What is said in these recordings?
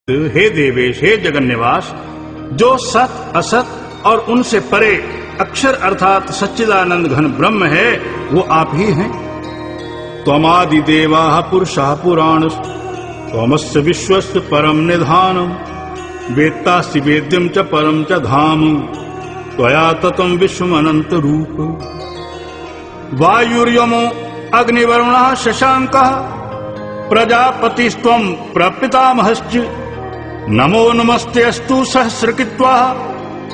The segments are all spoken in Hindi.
हे देवेश, हे जगन्निवास, जो सत असत और उनसे परे अक्षर अर्थात सच्चिदानंद घन ब्रह्म है वो आप ही हैं। त्वमादि देवाः पुरुषाः पुराणस् त्वमस्य विश्वस्य परम निधानम् वेत्तासि वेद्यं च परम च धाम त्वया ततं विश्वमनंत रूप। वायुर्यमो अग्निवरुणः शशांकः प्रजापतिस्त्वं प्रपितामहश्च नमो नमस्ते अस्तु सहस्रकृत्वा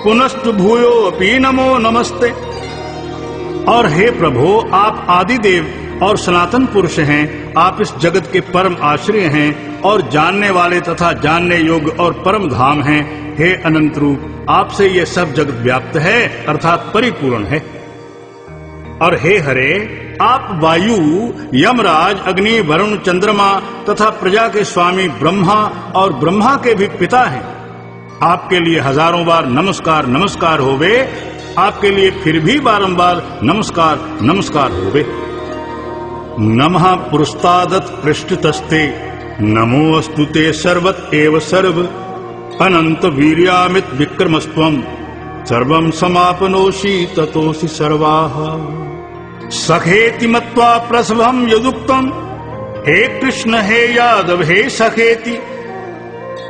पुनस्तु भूयो अपि नमो नमस्ते। और हे प्रभु, आप आदिदेव और सनातन पुरुष हैं, आप इस जगत के परम आश्रय हैं और जानने वाले तथा जानने योग्य और परम धाम हैं। हे अनंत रूप, आपसे ये सब जगत व्याप्त है अर्थात परिपूर्ण है। और हे हरे, आप वायु, यमराज, अग्नि, वरुण, चंद्रमा तथा प्रजा के स्वामी ब्रह्मा और ब्रह्मा के भी पिता हैं। आपके लिए हजारों बार नमस्कार नमस्कार होवे, आपके लिए फिर भी बारंबार नमस्कार नमस्कार होवे। नमः पुरस्तादत पृष्ठतस्ते नमो अस्तुते सर्वत एव सर्व अनंत वीर्यामित विक्रमस्त्वं सर्वं समापनोषि ततोषि सर्वाः। सखेति मत्वा प्रसभं यदुक्तम् हे कृष्ण हे यादव हे सखेति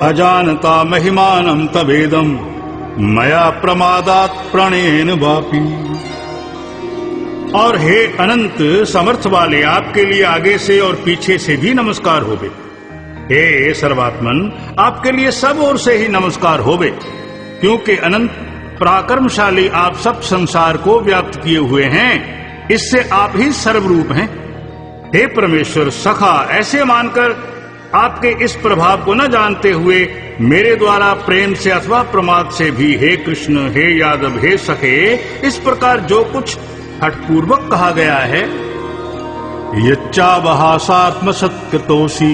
अजानता महिमानं तवेदं मया प्रमादात् प्रणयेन वापि। और हे अनंत समर्थ वाले, आपके लिए आगे से और पीछे से भी नमस्कार होवे। हे सर्वात्मन, आपके लिए सब ओर से ही नमस्कार होवे, क्योंकि अनंत पराक्रमशाली आप सब संसार को व्याप्त किए हुए हैं। इससे आप ही सर्वरूप हैं। हे परमेश्वर सखा, ऐसे मानकर आपके इस प्रभाव को न जानते हुए मेरे द्वारा प्रेम से अथवा प्रमाद से भी हे कृष्ण हे यादव हे सखे इस प्रकार जो कुछ हठपूर्वक कहा गया है, यच्चावहासात्म सत्कृतोषि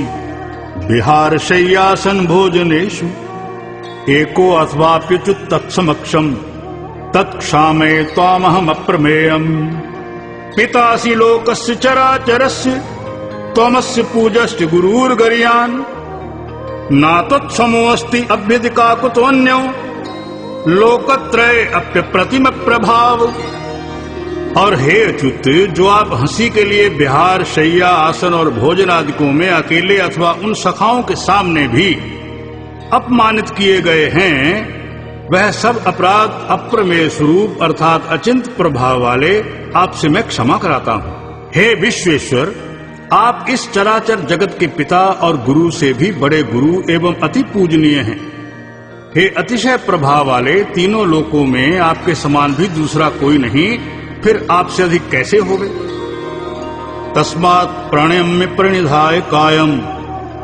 विहार शय्यासन भोजनेषु एको अथवाप्युच्युत तत्समक्षम तत्क्षामये त्वामहम अप्रमेयम्। पितासि लोकस्य चराचरस्य त्वमस्य पूजस्य गुरुर्गरीयान् नातत्समोऽस्ति अभ्यधिका कुतोऽन्यो लोकत्रय अप्यप्रतिम प्रभाव। और हे अच्युत, जो आप हंसी के लिए विहार, शैया, आसन और भोजन आदिकों में अकेले अथवा उन सखाओं के सामने भी अपमानित किए गए हैं, वह सब अपराध अप्रमेय स्वरूप अर्थात अचिंत प्रभाव वाले आपसे मैं क्षमा कराता हूँ। हे विश्वेश्वर, आप इस चराचर जगत के पिता और गुरु से भी बड़े गुरु एवं अति पूजनीय हैं। हे अतिशय प्रभाव वाले, तीनों लोकों में आपके समान भी दूसरा कोई नहीं, फिर आपसे अधिक कैसे होवे। तस्मात् प्रणयम्य प्रणिधाय कायम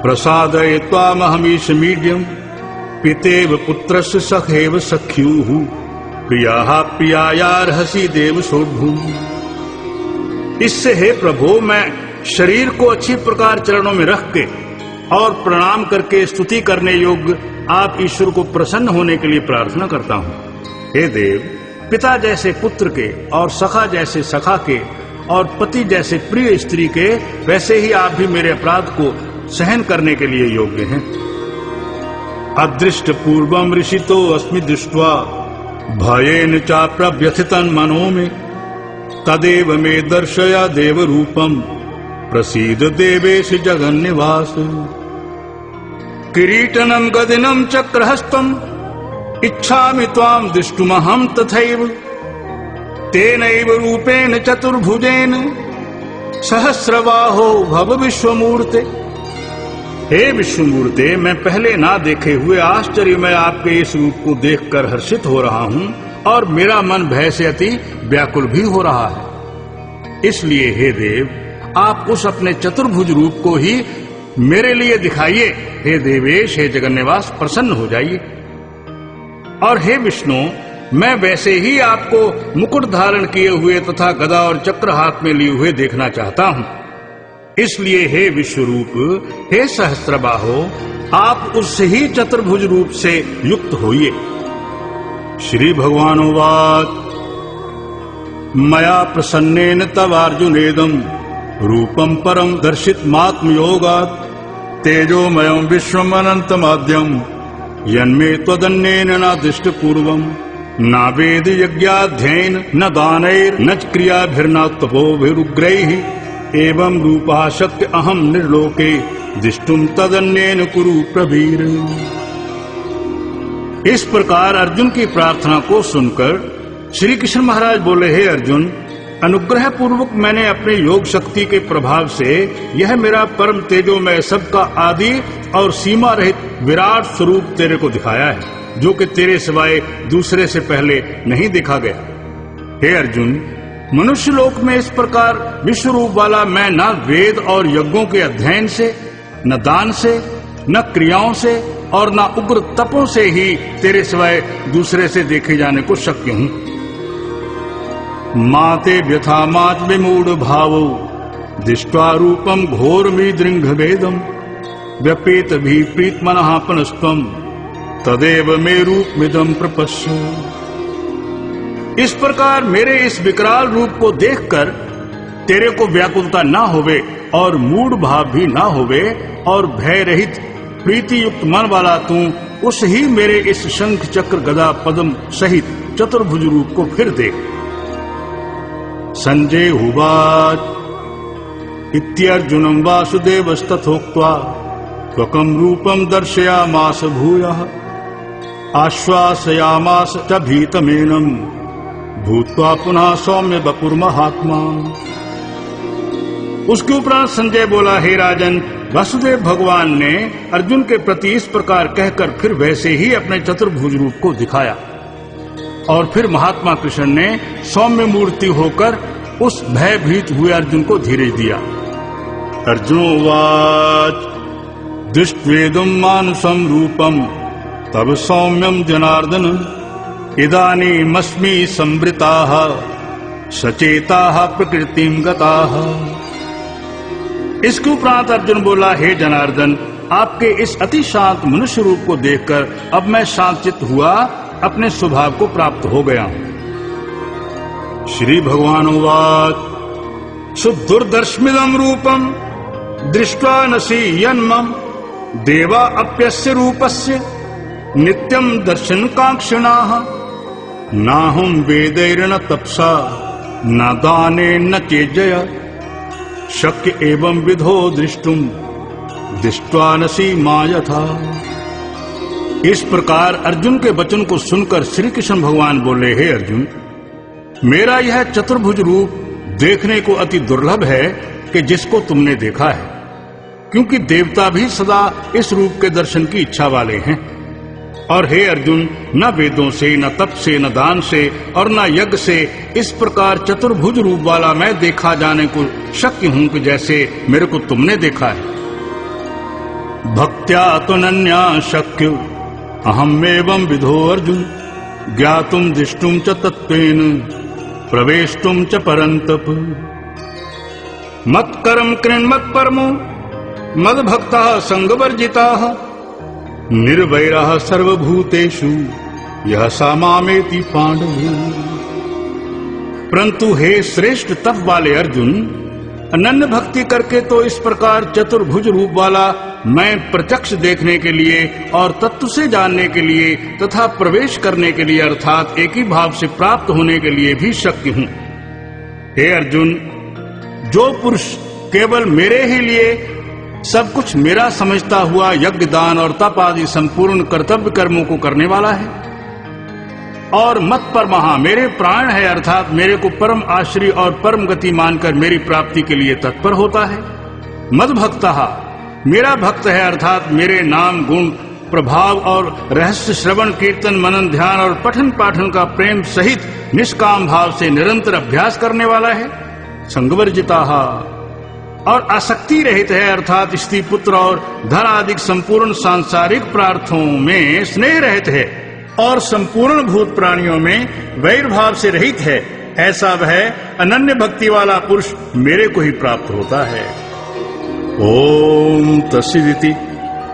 प्रसादये त्वामहमीश मीड्यम पितेव पुत्रस्य सखेव सख्युः प्रियाः प्रियायार्हसि देव शोभु। इससे हे प्रभु, मैं शरीर को अच्छी प्रकार चरणों में रख के और प्रणाम करके स्तुति करने योग्य आप ईश्वर को प्रसन्न होने के लिए प्रार्थना करता हूँ। हे देव, पिता जैसे पुत्र के और सखा जैसे सखा के और पति जैसे प्रिय स्त्री के, वैसे ही आप भी मेरे अपराध को सहन करने के लिए योग्य हैं। अदृष्ट पूर्वम ऋषितो अस्मि दृष्ट्वा भयेन चाप्रव्यथितं मनो में तदेव मे दर्शया देव रूपम प्रसीद देवेश जगन्निवास। किरीटनं गदिनं चक्रहस्तम् इच्छामि त्वां दृष्टुमहं तथैव तेनैव रूपेण चतुर्भुजेन सहस्रबाहो भव विश्वमूर्ते। हे विश्वमूर्ते, मैं पहले ना देखे हुए आश्चर्य में आपके इस रूप को देखकर हर्षित हो रहा हूँ और मेरा मन भय से अति व्याकुल भी हो रहा है। इसलिए हे देव, आप उस अपने चतुर्भुज रूप को ही मेरे लिए दिखाइए। हे देवेश, हे जगन्निवास, प्रसन्न हो जाइए। और हे विष्णु, मैं वैसे ही आपको मुकुट धारण किए हुए तथा गदा और चक्र हाथ में लिए हुए देखना चाहता हूँ। इसलिए हे विश्वरूप, हे सहस्त्रबाहो, आप उससे ही चतुर्भुज रूप से युक्त होइए। श्री भगवानुवाच मया प्रसन्नेन तव अर्जुनेदं रूपं परम दर्शितमात्मयोगात् तेजोमयं विश्वम् अनन्तमाद्यम् यन्मे त्वदन्येन नादिष्ट पूर्वम् न वेद यज्ञाध्ययन न दानैर्न च क्रियाभिर्न तपोभिरुग्रैः एवं रूपः शक्य अहं निर्लोके दिष्टुम तदन्येन कुरु प्रवीर। इस प्रकार अर्जुन की प्रार्थना को सुनकर श्री कृष्ण महाराज बोले, हे अर्जुन, अनुग्रह पूर्वक मैंने अपने योग शक्ति के प्रभाव से यह मेरा परम तेजोमय सबका आदि और सीमा रहित विराट स्वरूप तेरे को दिखाया है, जो कि तेरे सिवाय दूसरे से पहले नहीं देखा गया। हे अर्जुन, मनुष्य लोक में इस प्रकार विश्व रूप वाला मैं न वेद और यज्ञों के अध्ययन से, न दान से, न क्रियाओं से और न उग्र तपों से ही तेरे सिवाय दूसरे से देखे जाने को शक्य हूँ। माते व्यथा माच विमूढ़ भावो दृष्ट्वा रूपम घोर दृंघ भेदम व्यपेत भी प्रीत मनः पुनस्त्वम तदेव मे रूप मिदम प्रपश्य। इस प्रकार मेरे इस विकराल रूप को देखकर तेरे को व्याकुलता न होवे और मूढ़ भाव भी न होवे और भय रहित प्रीति युक्त मन वाला तू उस ही मेरे इस शंख चक्र गदा पद्म सहित चतुर्भुज रूप को फिर देख। संजय उवाच इत्यर्जुनं वासुदेवस्तथोक्त्वा स्वकं रूपं दर्शयामास भूयः आश्वासयामास च भीतमेनं भूत्वा पुनः सौम्य वपुर्महात्मा। उसके उपरांत संजय बोला, हे राजन, वासुदेव भगवान ने अर्जुन के प्रति इस प्रकार कहकर फिर वैसे ही अपने चतुर्भुज रूप को दिखाया और फिर महात्मा कृष्ण ने सौम्य मूर्ति होकर उस भयभीत हुए अर्जुन को धीरज दिया। अर्जुनोवाच दृष्ट्वेदं मानुषं रूपं तव सौम्यं जनार्दन इदानीमस्मि संवृताः सचेताः प्रकृतिं गताः। इसके उपरांत अर्जुन बोला, हे जनार्दन, आपके इस अति शांत मनुष्य रूप को देखकर अब मैं शांतचित्त हुआ अपने स्वभाव को प्राप्त हो गया हूं। श्री भगवान उवाच सुदुर्दर्शमिदं रूपम दृष्ट्वा नसि यन्मम देवा अप्यस्य रूपस्य नित्यं दर्शन कांक्षिणाः नाहं वेदैर्न तपसा न दानेन चेज्जया शक्य एवं विधो दृष्टुम दृष्ट्वा नसी मायथा। इस प्रकार अर्जुन के वचन को सुनकर श्री कृष्ण भगवान बोले, हे अर्जुन, मेरा यह चतुर्भुज रूप देखने को अति दुर्लभ है कि जिसको तुमने देखा है, क्योंकि देवता भी सदा इस रूप के दर्शन की इच्छा वाले हैं। और हे अर्जुन, न वेदों से, न तप से, न दान से और न यज्ञ से इस प्रकार चतुर्भुज रूप वाला मैं देखा जाने को शक्य हूं कि जैसे मेरे को तुमने देखा है। भक्त्या त्वनन्या शक्य अहमेवं विधो अर्जुन ज्ञातुम दृष्टुम च तत्त्वेन प्रवेष्टुम च परन्तप। मत्करम कृण्मत् परमो मद्भक्ताः संगवर्जिताः निर्वैरः सर्वभूतेषु यः सा मामेति पांडव। परंतु हे श्रेष्ठ तप वाले अर्जुन, अनन्य भक्ति करके तो इस प्रकार चतुर्भुज रूप वाला मैं प्रत्यक्ष देखने के लिए और तत्व से जानने के लिए तथा प्रवेश करने के लिए अर्थात एक ही भाव से प्राप्त होने के लिए भी शक्य हूँ। हे अर्जुन, जो पुरुष केवल मेरे ही लिए सब कुछ मेरा समझता हुआ यज्ञ दान और तप आदि संपूर्ण कर्तव्य कर्मों को करने वाला है और मत पर महा मेरे प्राण है अर्थात मेरे को परम आश्रय और परम गति मानकर मेरी प्राप्ति के लिए तत्पर होता है। मद भक्तः मेरा भक्त है अर्थात मेरे नाम गुण प्रभाव और रहस्य श्रवण कीर्तन मनन ध्यान और पठन पाठन का प्रेम सहित निष्काम भाव से निरंतर अभ्यास करने वाला है। संगवर्जिताः और आसक्ति रहित है अर्थात स्त्री पुत्र और धन आदि संपूर्ण सांसारिक प्रार्थों में स्नेह रहित है और संपूर्ण भूत प्राणियों में वैर भाव से रहित है। ऐसा वह अनन्य भक्ति वाला पुरुष मेरे को ही प्राप्त होता है। ओम तस्सदिति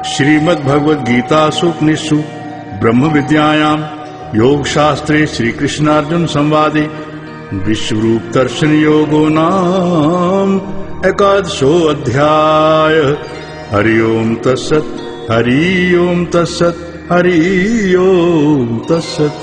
श्रीमद् भगवद गीतासु उपनिषत्सु ब्रह्म विद्यायाम योग शास्त्रे श्री कृष्णार्जुन संवादे विश्वरूप दर्शन योगो नाम एकादशो अध्याय। हरि ओम तत्सत, हरि ओम तत्सत, हरि ओम तत्सत।